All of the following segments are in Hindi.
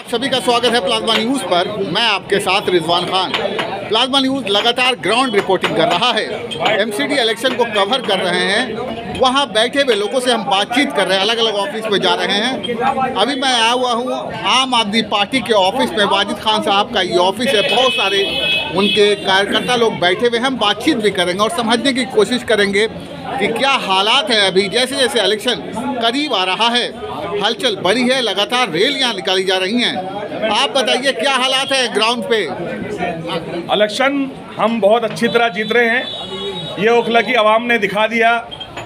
सभी का स्वागत है प्लाज्मा न्यूज़ पर। मैं आपके साथ रिजवान खान। प्लाज्मा न्यूज़ लगातार ग्राउंड रिपोर्टिंग कर रहा है। एमसीडी इलेक्शन को कवर कर रहे हैं। वहां बैठे हुए लोगों से हम बातचीत कर रहे हैं, अलग अलग ऑफिस में जा रहे हैं। अभी मैं आया हुआ हूं आम आदमी पार्टी के ऑफिस में। वाजिद खान साहब का ये ऑफिस है। बहुत सारे उनके कार्यकर्ता लोग बैठे हुए हैं। हम बातचीत भी करेंगे और समझने की कोशिश करेंगे कि क्या हालात हैं। अभी जैसे जैसे इलेक्शन करीब आ रहा है, हलचल बढ़ी है, लगातार रैलियां निकाली जा रही हैं। आप बताइए क्या हालात है ग्राउंड पे? इलेक्शन हम बहुत अच्छी तरह जीत रहे हैं। ये ओखला की आवाम ने दिखा दिया।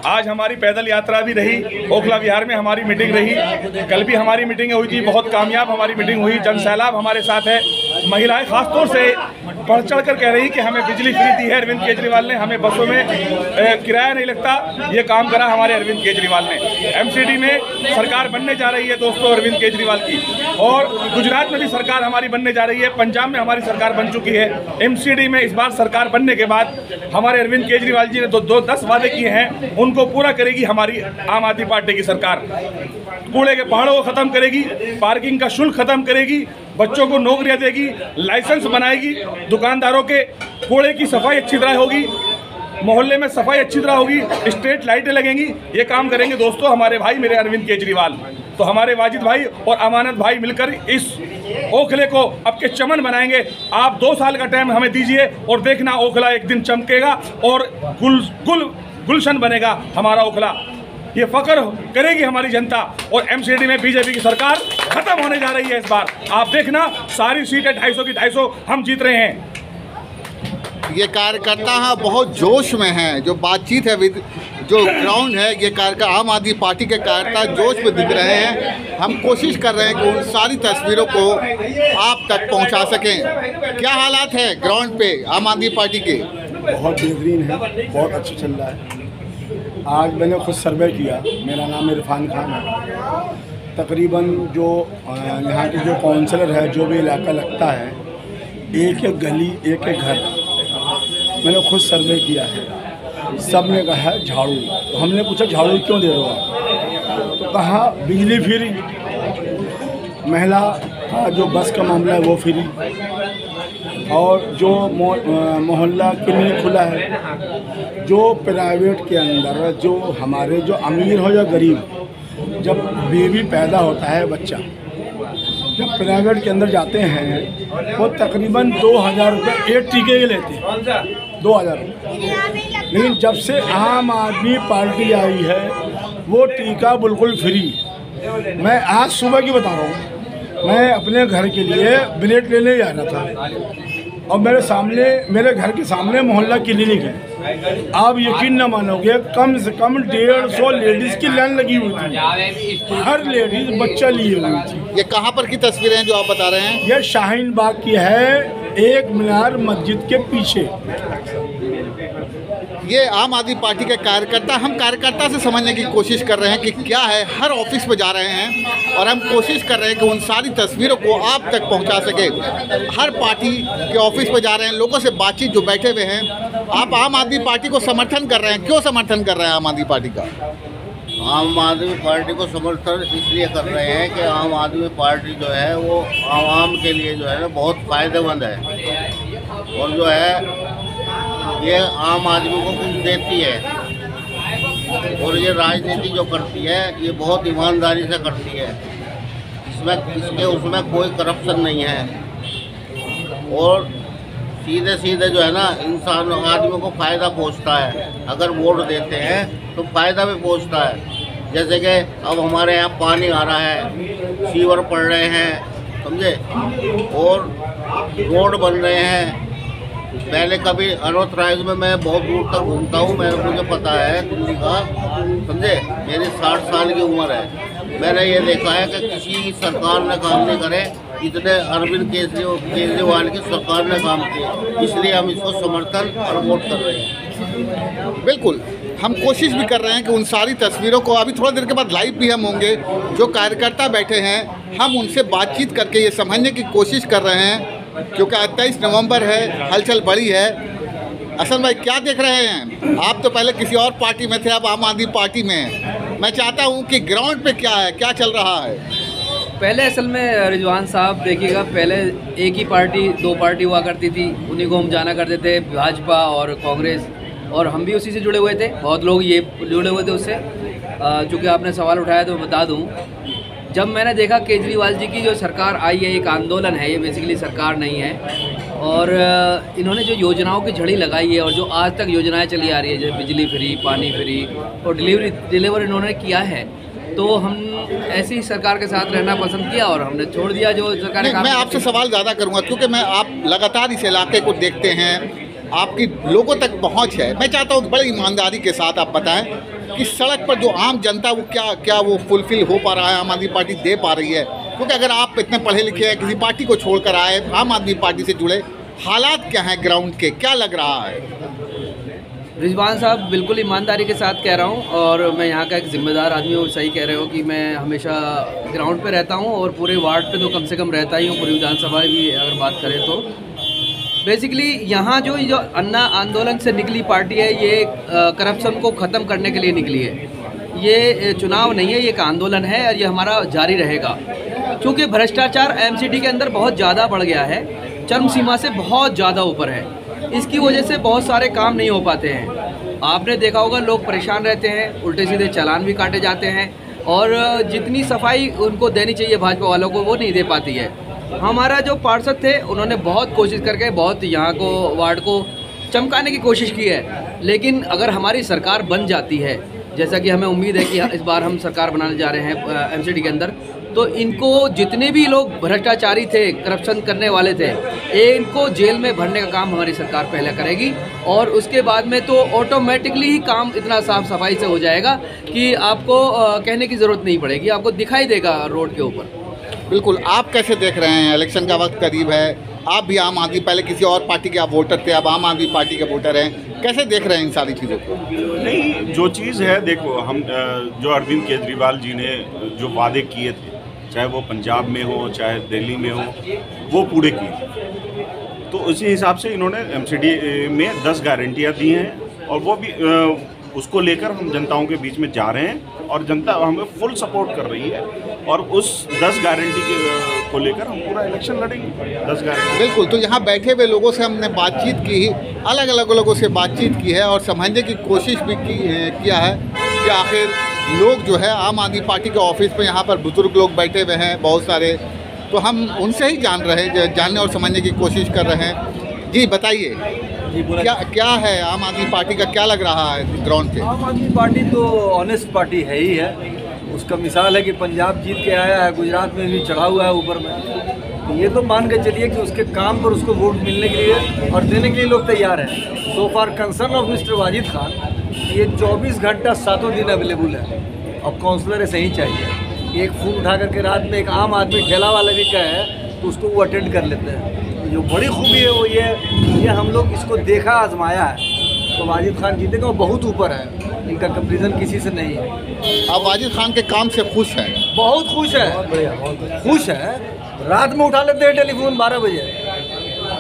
आज हमारी पैदल यात्रा भी रही, ओखला विहार में हमारी मीटिंग रही, कल भी हमारी मीटिंग हुई थी, बहुत कामयाब हमारी मीटिंग हुई। जन सैलाब हमारे साथ है। महिलाएं खासतौर से बढ़ चढ़ कर कह रही कि हमें बिजली फ्री दी है अरविंद केजरीवाल ने, हमें बसों में किराया नहीं लगता। ये काम करा हमारे अरविंद केजरीवाल ने। एमसीडी में सरकार बनने जा रही है दोस्तों अरविंद केजरीवाल की, और गुजरात में भी सरकार हमारी बनने जा रही है, पंजाब में हमारी सरकार बन चुकी है। एमसीडी में इस बार सरकार बनने के बाद हमारे अरविंद केजरीवाल जी ने 10 वादे किए हैं, उनको पूरा करेगी हमारी आम आदमी पार्टी की सरकार। कूड़े के पहाड़ों को खत्म करेगी, पार्किंग का शुल्क खत्म करेगी, बच्चों को नौकरियां देगी, लाइसेंस बनाएगी, दुकानदारों के कूड़े की सफाई अच्छी तरह होगी, मोहल्ले में सफाई अच्छी तरह होगी, स्ट्रीट लाइटें लगेंगी। ये काम करेंगे दोस्तों हमारे भाई मेरे अरविंद केजरीवाल। तो हमारे वाजिद भाई और अमानत भाई मिलकर इस ओखले को अब के चमन बनाएंगे। आप 2 साल का टाइम हमें दीजिए और देखना ओखला एक दिन चमकेगा और गुलशन बनेगा हमारा ओखला। ये फख्र करेगी हमारी जनता। और एमसीडी में बीजेपी की सरकार खत्म होने जा रही है इस बार। आप देखना सारी सीटें 250 की 250 हम जीत रहे हैं। ये कार्यकर्ता बहुत जोश में हैं। जो बातचीत है विद जो ग्राउंड है, ये कार्यकर्ता आम आदमी पार्टी के कार्यकर्ता जोश में दिख रहे हैं। हम कोशिश कर रहे हैं कि उन सारी तस्वीरों को आप तक पहुंचा सकें। क्या हालात है ग्राउंड पे आम आदमी पार्टी के? बहुत बेहतरीन है, बहुत अच्छा चल रहा है। आज मैंने खुद सर्वे किया। मेरा नाम इरफान खान है। तकरीबन जो यहाँ के जो काउंसलर है, जो भी इलाका लगता है, एक एक गली एक एक घर मैंने खुद सर्वे किया है। सब ने कहा है झाड़ू। तो हमने पूछा झाड़ू क्यों दे रहे हो आप? तो कहा बिजली फ्री, महिला का जो बस का मामला है वो फ्री, और जो मोहल्ला क्लिनिक खुला है। जो प्राइवेट के अंदर जो हमारे जो अमीर हो या गरीब, जब बेबी पैदा होता है बच्चा, जब प्राइवेट के अंदर जाते हैं वो तकरीबन 2000 रुपये एक टीके के लेते हैं, 2000 रुपये। लेकिन जब से आम आदमी पार्टी आई है वो टीका बिल्कुल फ्री। मैं आज सुबह की बता रहा हूँ, मैं अपने घर के लिए ब्लेड लेने जा रहा था और मेरे घर के सामने मोहल्ला क्लिनिक है। आप यकीन न मानोगे, कम से कम 150 लेडीज़ की लाइन लगी हुई थी। हर लेडीज़ बच्चा लिए हुई थी। ये कहाँ पर की तस्वीरें हैं जो आप बता रहे हैं? यह शाहीन बाग की है, एक मीनार मस्जिद के पीछे। ये आम आदमी पार्टी के कार्यकर्ता, हम कार्यकर्ता से समझने की कोशिश कर रहे हैं कि क्या है। हर ऑफिस में जा रहे हैं और हम कोशिश कर रहे हैं कि उन सारी तस्वीरों को आप तक पहुंचा सके। हर पार्टी के ऑफिस में जा रहे हैं, लोगों से बातचीत जो बैठे हुए हैं। आप आम आदमी पार्टी को समर्थन कर रहे हैं, क्यों समर्थन कर रहे हैं आम आदमी पार्टी का? आम आदमी पार्टी को समर्थन इसलिए कर रहे हैं कि आम आदमी पार्टी जो है वो आवाम के लिए जो है ना बहुत फ़ायदेमंद है, और जो है ये आम आदमी को कुछ देती है, और ये राजनीति जो करती है ये बहुत ईमानदारी से करती है। उसमें कोई करप्शन नहीं है, और सीधे सीधे जो है ना इंसान आदमियों को फ़ायदा पहुंचता है। अगर वोट देते हैं तो फ़ायदा भी पहुंचता है। जैसे कि अब हमारे यहाँ पानी आ रहा है, सीवर पड़ रहे हैं, समझे, और रोड बन रहे हैं। पहले कभी अनऑथराइज में मैं बहुत दूर तक घूमता हूँ, मुझे पता है दिल्ली का, समझे। मेरी 60 साल की उम्र है। मैंने ये देखा है कि किसी सरकार ने काम नहीं करे इतने अरविंद केजरीवाल की सरकार ने काम किए। इसलिए हम इसको समर्थन और वोट कर रहे हैं। बिल्कुल, हम कोशिश भी कर रहे हैं कि उन सारी तस्वीरों को, अभी थोड़ा देर के बाद लाइव भी हम होंगे, जो कार्यकर्ता बैठे हैं हम उनसे बातचीत करके ये समझने की कोशिश कर रहे हैं, क्योंकि 28 नवंबर है, हलचल बड़ी है। असल भाई क्या देख रहे हैं आप? तो पहले किसी और पार्टी में थे, अब आम आदमी पार्टी में हैं। मैं चाहता हूं कि ग्राउंड पे क्या है, क्या चल रहा है। पहले असल में रिजवान साहब देखिएगा, पहले एक ही पार्टी, दो पार्टी हुआ करती थी, उन्हीं को हम जाना करते थे, भाजपा और कांग्रेस, और हम भी उसी से जुड़े हुए थे। बहुत लोग ये जुड़े हुए थे उससे। चूँकि आपने सवाल उठाया तो मैं बता दूं, जब मैंने देखा केजरीवाल जी की जो सरकार आई है, एक आंदोलन है, ये बेसिकली सरकार नहीं है, और इन्होंने जो योजनाओं की झड़ी लगाई है और जो आज तक योजनाएं चली आ रही है, जैसे बिजली फ्री, पानी फ्री और डिलीवर इन्होंने किया है, तो हम ऐसी सरकार के साथ रहना पसंद किया और हमने छोड़ दिया जो सरकार ने। मैं आपसे सवाल ज़्यादा करूंगा क्योंकि आप लगातार इस इलाके को देखते हैं, आपकी लोगों तक पहुंच है। मैं चाहता हूं कि बड़ी ईमानदारी के साथ आप बताएं कि सड़क पर जो आम जनता वो क्या वो फुलफिल हो पा रहा है, आम आदमी पार्टी दे पा रही है? क्योंकि अगर आप इतने पढ़े लिखे हैं, किसी पार्टी को छोड़कर आए, आम आदमी पार्टी से जुड़े, हालात क्या हैं ग्राउंड के, क्या लग रहा है? रिजवान साहब, बिल्कुल ईमानदारी के साथ कह रहा हूँ, और मैं यहाँ का एक ज़िम्मेदार आदमी हूँ। सही कह रहे हो कि मैं हमेशा ग्राउंड पे रहता हूँ और पूरे वार्ड पे तो कम से कम रहता ही हूँ, पूरी विधानसभा भी अगर बात करें तो। बेसिकली यहाँ जो अन्ना आंदोलन से निकली पार्टी है, ये करप्शन को ख़त्म करने के लिए निकली है। ये चुनाव नहीं है, ये एक आंदोलन है और ये हमारा जारी रहेगा। क्योंकि भ्रष्टाचार एमसीडी के अंदर बहुत ज़्यादा बढ़ गया है, चरम सीमा से बहुत ज़्यादा ऊपर है। इसकी वजह से बहुत सारे काम नहीं हो पाते हैं। आपने देखा होगा, लोग परेशान रहते हैं, उल्टे सीधे चालान भी काटे जाते हैं, और जितनी सफाई उनको देनी चाहिए भाजपा वालों को, वो नहीं दे पाती है। हमारा जो पार्षद थे, उन्होंने बहुत कोशिश करके बहुत यहाँ को वार्ड को चमकाने की कोशिश की है, लेकिन अगर हमारी सरकार बन जाती है, जैसा कि हमें उम्मीद है कि इस बार हम सरकार बनाने जा रहे हैं एमसीडी के अंदर, तो इनको जितने भी लोग भ्रष्टाचारी थे, करप्शन करने वाले थे, इनको जेल में भरने का काम हमारी सरकार पहले करेगी, और उसके बाद में तो ऑटोमेटिकली ही काम इतना साफ सफाई से हो जाएगा कि आपको कहने की ज़रूरत नहीं पड़ेगी, आपको दिखाई देगा रोड के ऊपर। बिल्कुल। आप कैसे देख रहे हैं? इलेक्शन का वक्त करीब है, आप भी आम आदमी, पहले किसी और पार्टी के आप वोटर थे, अब आम आदमी पार्टी के वोटर हैं, कैसे देख रहे हैं इन सारी चीज़ों को? नहीं, जो चीज़ है, देखो, हम जो अरविंद केजरीवाल जी ने जो वादे किए थे, चाहे वो पंजाब में हो, चाहे दिल्ली में हो, वो पूरे किए। तो उसी हिसाब से इन्होंने एमसीडी में 10 गारंटियाँ दी हैं, और वो भी उसको लेकर हम जनताओं के बीच में जा रहे हैं, और जनता हमें फुल सपोर्ट कर रही है, और उस 10 गारंटी को लेकर हम पूरा इलेक्शन लड़ेंगे। 10 गारंटी। बिल्कुल। तो यहाँ बैठे हुए लोगों से हमने बातचीत की, अलग अलग लोगों से बातचीत की है, और समझने की कोशिश भी किया है कि आखिर लोग जो है आम आदमी पार्टी के ऑफिस पे यहाँ पर बुजुर्ग लोग बैठे हुए हैं बहुत सारे, तो हम उनसे ही जानने और समझने की कोशिश कर रहे हैं। जी बताइए, क्या है आम आदमी पार्टी का, क्या लग रहा है ग्राउंड पे? आम आदमी पार्टी तो ऑनेस्ट पार्टी है ही है। उसका मिसाल है कि पंजाब जीत के आया है, गुजरात में भी चढ़ा हुआ है ऊपर में। तो ये तो मान के चलिए कि उसके काम पर उसको वोट मिलने के लिए और देने के लिए लोग तैयार हैं। So for concern of mister Wajid Khan, ये 24 घंटा 7 दिन अवेलेबल है, और काउंसलर ऐसे ही चाहिए। एक फ़ोन उठा करके रात में एक आम आदमी ठेला वाला भी कहे तो उसको वो अटेंड कर लेते हैं। जो बड़ी खूबी है वो ये हम लोग इसको देखा, आजमाया है, तो वाजिद खान जीतेगा। वो बहुत ऊपर है, इनका कंपेरिजन किसी से नहीं है। आप वाजिद खान के काम से खुश हैं? बहुत खुश है, खुश है। रात में उठा लेते हैं टेलीफोन 12 बजे,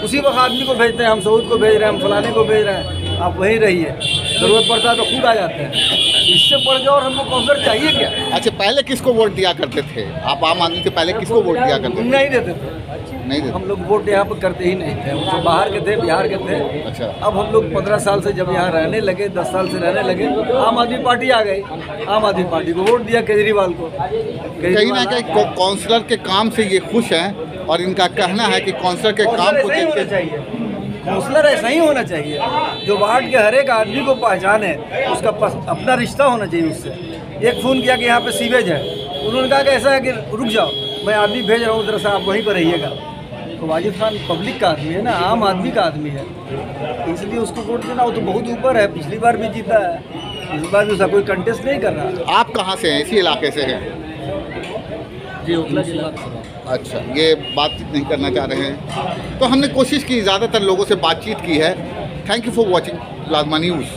उसी वक्त आदमी को भेजते हैं, हम सऊद को भेज रहे हैं, हम फलाने को भेज रहे हैं, आप वहीं रहिए, ज़रूरत पड़ता है तो खुद आ जाते हैं। इससे बढ़ जाओ और हमको काउंसलर चाहिए क्या? अच्छा, पहले किसको वोट दिया करते थे आप? आम आदमी से पहले किसको वोट दिया करते थे? नहीं देते थे, नहीं देते। हम लोग वोट यहाँ पर करते ही नहीं थे। हम तो बाहर के थे, बिहार के थे। अच्छा। अब हम लोग 15 साल से जब यहाँ रहने लगे, 10 साल से रहने लगे, आम आदमी पार्टी आ गई, आम आदमी पार्टी को वोट दिया, केजरीवाल को। कहीं ना कहीं काउंसलर के काम से ये खुश हैं, और इनका कहना है कि काउंसलर के काम को देख के चाहिए। काउंसलर ऐसा ही होना चाहिए, जो वार्ड के हर एक आदमी को पहचाने, उसका अपना रिश्ता होना चाहिए उससे। एक फ़ोन किया कि यहाँ पे सीवेज है, उन्होंने कहा कि ऐसा है कि रुक जाओ, मैं आदमी भेज रहा हूँ उधर से, आप वहीं पर रहिएगा। तो वाजिद खान पब्लिक का आदमी है ना, आम आदमी का आदमी है, इसलिए उसको वोट देना। वो तो बहुत ऊपर है, पिछली बार भी जीता है, इस बार भी उसका कोई कंटेस्ट नहीं कर रहा। आप कहाँ से हैं? इसी इलाके से हैं? जी, ओखला जिला। अच्छा, ये बातचीत नहीं करना चाह रहे हैं, तो हमने कोशिश की, ज़्यादातर लोगों से बातचीत की है। Thank you for watching plasma news.